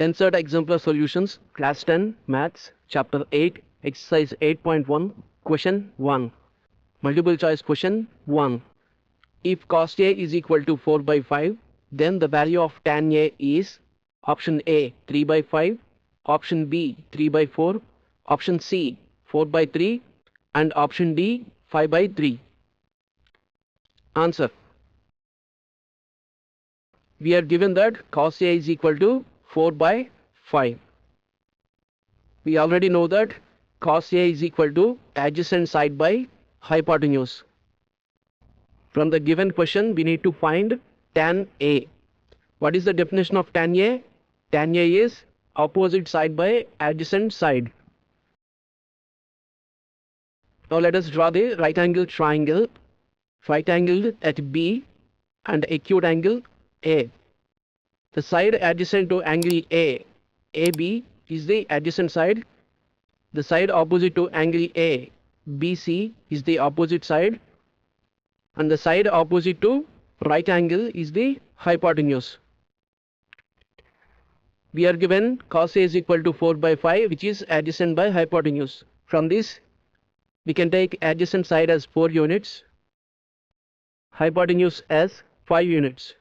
NCERT Exemplar Solutions, Class 10, Maths, Chapter 8, Exercise 8.1, Question 1. Multiple choice question 1. If cos A is equal to 4 by 5, then the value of tan A is option A 3 by 5, option B 3 by 4, option C 4 by 3, and option D 5 by 3. Answer. We are given that cos A is equal to 4 by 5. We already know that cos A is equal to adjacent side by hypotenuse. From the given question, we need to find tan A. What is the definition of tan A? Tan A is opposite side by adjacent side. Now let us draw the right angle triangle, right angle at B and acute angle A. The side adjacent to angle A, AB, is the adjacent side. The side opposite to angle A, BC, is the opposite side. And the side opposite to right angle is the hypotenuse. We are given cos A is equal to 4 by 5, which is adjacent by hypotenuse. From this, we can take adjacent side as 4 units, hypotenuse as 5 units.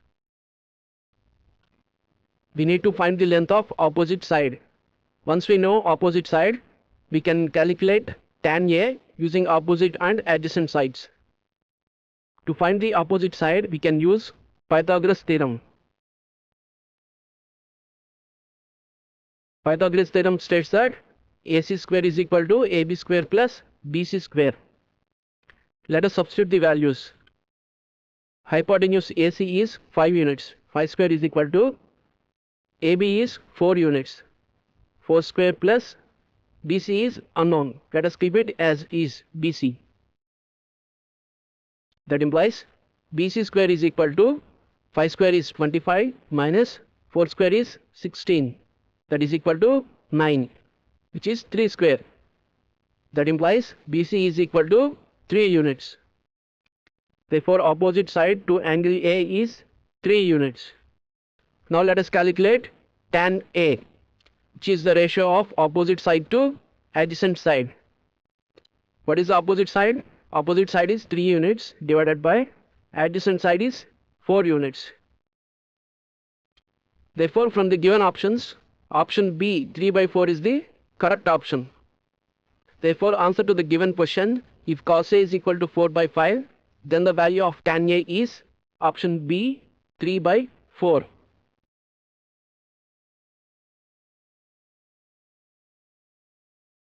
We need to find the length of opposite side. Once we know opposite side, we can calculate tan A using opposite and adjacent sides. To find the opposite side, we can use Pythagoras theorem. Pythagoras theorem states that AC square is equal to AB square plus BC square. Let us substitute the values. Hypotenuse AC is 5 units. 5 square is equal to AB is 4 units. 4 square plus BC is unknown. Let us keep it as is BC. That implies BC square is equal to 5 square is 25 minus 4 square is 16. That is equal to 9, which is 3 square. That implies BC is equal to 3 units. Therefore, opposite side to angle A is 3 units. Now let us calculate tan A, which is the ratio of opposite side to adjacent side. What is the opposite side? Opposite side is 3 units divided by adjacent side is 4 units. Therefore, from the given options, option B 3 by 4 is the correct option. Therefore, answer to the given question, if cos A is equal to 4 by 5, then the value of tan A is option B 3 by 4.